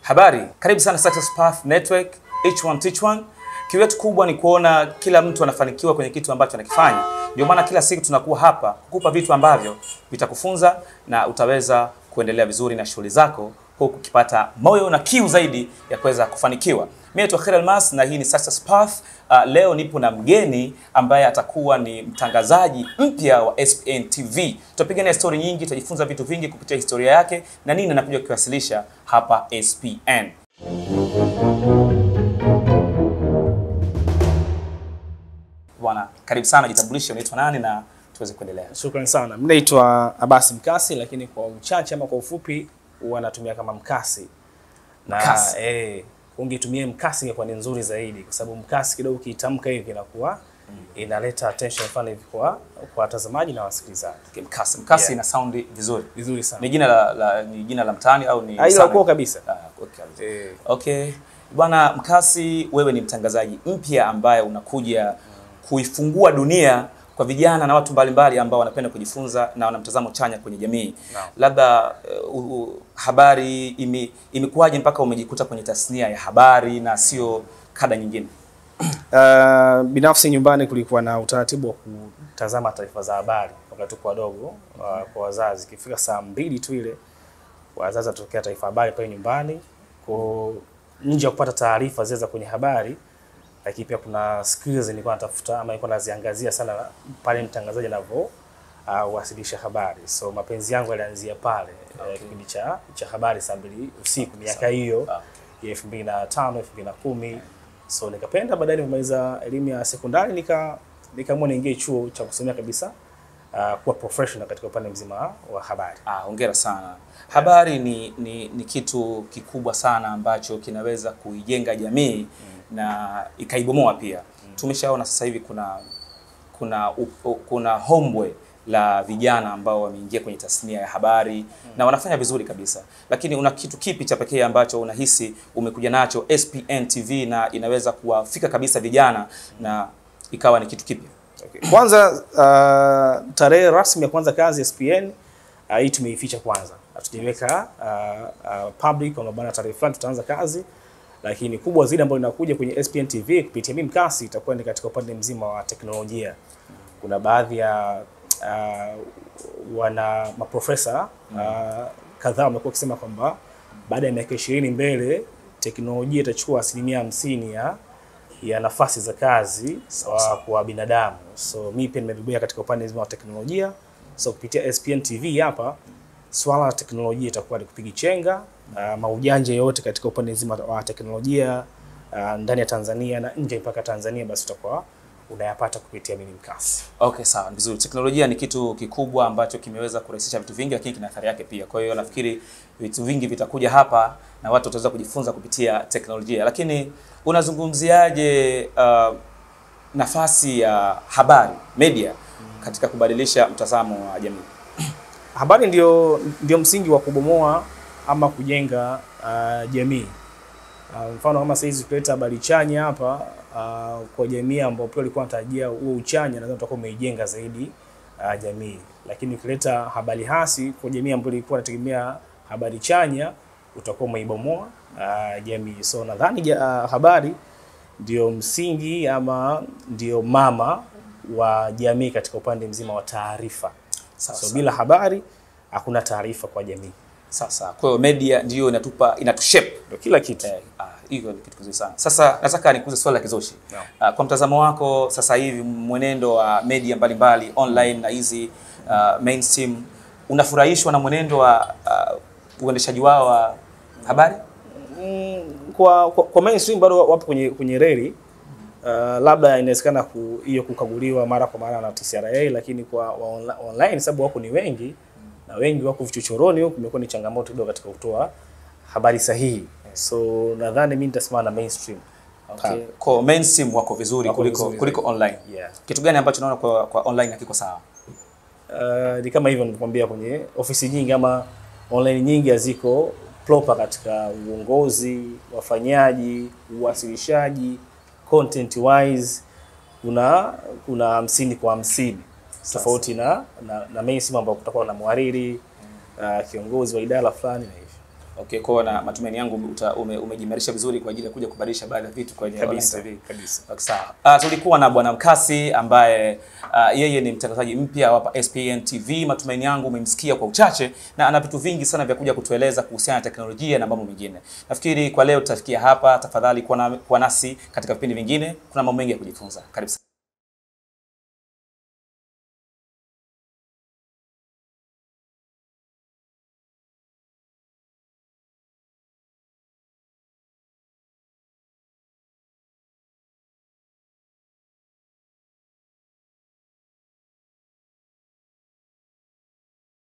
Habari, karibu sana Success Path Network, each one teach one. Kiu yetu kubwa ni kuona kila mtu anafanikiwa kwenye kitu ambacho anakifanya. Ndio maana kila siku tunakuwa hapa kukupa vitu ambavyo vitakufunza na utaweza kuendelea vizuri na shughuli zako huku ukipata moyo na kiu zaidi ya kuweza kufanikiwa. Mimi naitwa Khair Almas na hii ni Success Path. Leo nipo na mgeni ambaye atakuwa ni mtangazaji mpya wa SPN TV. Tutapigania story nyingi, tutajifunza vitu vingi kupitia historia yake na nini anakuja kuwasilisha hapa SPN. Bwana, karibu sana, jitambulishe, unaitwa nani na tuweze kuendelea. Shukrani sana. Mimi naitwa Abbas Mkasi, lakini kwa uchache ama kwa ufupi huwa natumia kama Mkasi. Na ungetumia Mkasi ingekuwa ni nzuri zaidi kwa sababu Mkasi kidogo ukitamka hivi inakuwa inaleta attention fulani hivi kwa watazamaji na wasikilizaji. Okay, Mkasi ina sound vizuri. Vizuri sana. Ni jina la mtaani au ni sana? Kwa kabisa. Okay. Okay. Bwana Mkasi, wewe ni mtangazaji mpya ambaye unakuja kuifungua dunia kwa vijana na watu mbalimbali ambao wanapenda kujifunza na wana mtazamo chanya kwenye jamii. No. Labda habari imekuwaje mpaka umejikuta kwenye tasnia ya habari na sio kada nyingine? Binafsi nyumbani kulikuwa na utaratibu wa kutazama taarifa za habari wakati tuko wadogo. Kwa wazazi ikifika saa 2 tu ile wazazi watokea taarifa habari pale nyumbani. Kwa nje ya kupata taarifa zile za kwenye habari, lakini pia kuna skills nilikuwa natafuta ama nilikuwa naziangazia sana pale mtangazaji anavyo wasilisha habari. So mapenzi yangu yalianzia pale kipindi cha habari saa 2 usiku miaka hiyo ya 2005 2010. So nikapenda, baadaye nimemaliza elimu ya sekondari nikaamua niingie chuo cha kusomea kabisa kuwa professional katika upande mzima wa habari. Hongera sana. Habari ni kitu kikubwa sana ambacho kinaweza kuijenga jamii na ikaibomoa pia. Tumeshaona sasa hivi kuna hombwe la vijana ambao wameingia kwenye tasnia ya habari na wanafanya vizuri kabisa. Lakini una kitu kipi cha pekee ambacho unahisi umekuja nacho SPN TV na inaweza kuwafika kabisa vijana na ikawa ni kitu kipi? Okay. Kwanza tarehe rasmi ya kwanza kazi SPN hii tumeificha kwanza. Hatujaweka public kwa maana tarehe fulani tutaanza kazi. Lakini kubwa zaidi ambayo inakuja kwenye SPN TV kupitia mimi Mkasi itakuwa ni katika upande mzima wa teknolojia. Kuna baadhi ya wana maprofesa kadhaa wamekuwa kusema kwamba baada ya miaka 20 mbele teknolojia itachukua 50% ya nafasi za kazi kwa binadamu. So mimi pia nimebobea katika upande mzima wa teknolojia. So kupitia SPN TV hapa swala la teknolojia itakuwa ni kupiga chenga maujanja yote katika upande mzima wa teknolojia ndani ya Tanzania na nje mpaka Tanzania, basi utakuwa unayapata kupitia mimi Mkasi. Okay, sawa, vizuri. Teknolojia ni kitu kikubwa ambacho kimeweza kurahisisha vitu vingi, lakini kina athari yake pia. Kwa hiyo nafikiri vitu vingi vitakuja hapa na watu wataweza kujifunza kupitia teknolojia. Lakini unazungumziaje nafasi ya habari, media katika kubadilisha mtazamo wa jamii? Habari ndio msingi wa kubomoa ama kujenga jamii. Mfano kama saizi kuleta habari chanya hapa kwa jamii ambao pia walikuwa wanatarajia huo uchanya, nadhani utakuwa umeijenga zaidi jamii. Lakini ukileta habari hasi kwa jamii ambayo ilikuwa inategemea habari chanya, utakuwa umeibomoa jamii. So nadhani habari ndio msingi ama ndio mama wa jamii katika upande mzima wa taarifa. So bila habari hakuna taarifa kwa jamii. Sasa kwa hiyo media ndio inatushape ndio kila kitu. Hiyo ni kitu kizuri sana. Sasa nataka nikuulize swali la kizoshi. No. Kwa mtazamo wako sasa hivi mwenendo wa media mbalimbali online na hizi mainstream, unafurahishwa na mwenendo wa uendeshaji wao wa habari? Kwa mainstream bado wapo kwenye reli. Labda inawezekana hiyo kukaguliwa mara kwa mara na TCRA, lakini kwa online sababu wako ni wengi na wengi wako vichochoroni, huko kumekuwa ni changamoto kidogo katika kutoa habari sahihi. So nadhani mimi nitasimama na mainstream. Okay. Kwa mainstream wako vizuri kuliko online. Yeah. Kitu gani ambacho unaona kwa online hakiko sawa? Ni kama hivyo nilikwambia, kwenye ofisi nyingi ama online nyingi haziko proper katika uongozi, wafanyaji, uwasilishaji, content wise kuna 50 kwa 50. Tofauti na mainstream ambao kutakuwa na mhariri, kiongozi wa idara fulani na hivyo. Okay, kwa na matumaini yangu umejimarisha vizuri kwa ajili ya kuja kubadilisha baadhi ya vitu kwenye kabisa. Okay, sawa. Tulikuwa na Bwana Mkasi ambaye yeye ni mtangazaji mpya hapa SPN TV. Matumaini yangu umemsikia kwa uchache na ana vitu vingi sana vya kuja kutueleza kuhusiana na teknolojia na mambo mengine. Nafikiri kwa leo tutafikia hapa. Tafadhali kuwa nasi katika vipindi vingine. Kuna mambo mengi ya kujifunza. Karibu.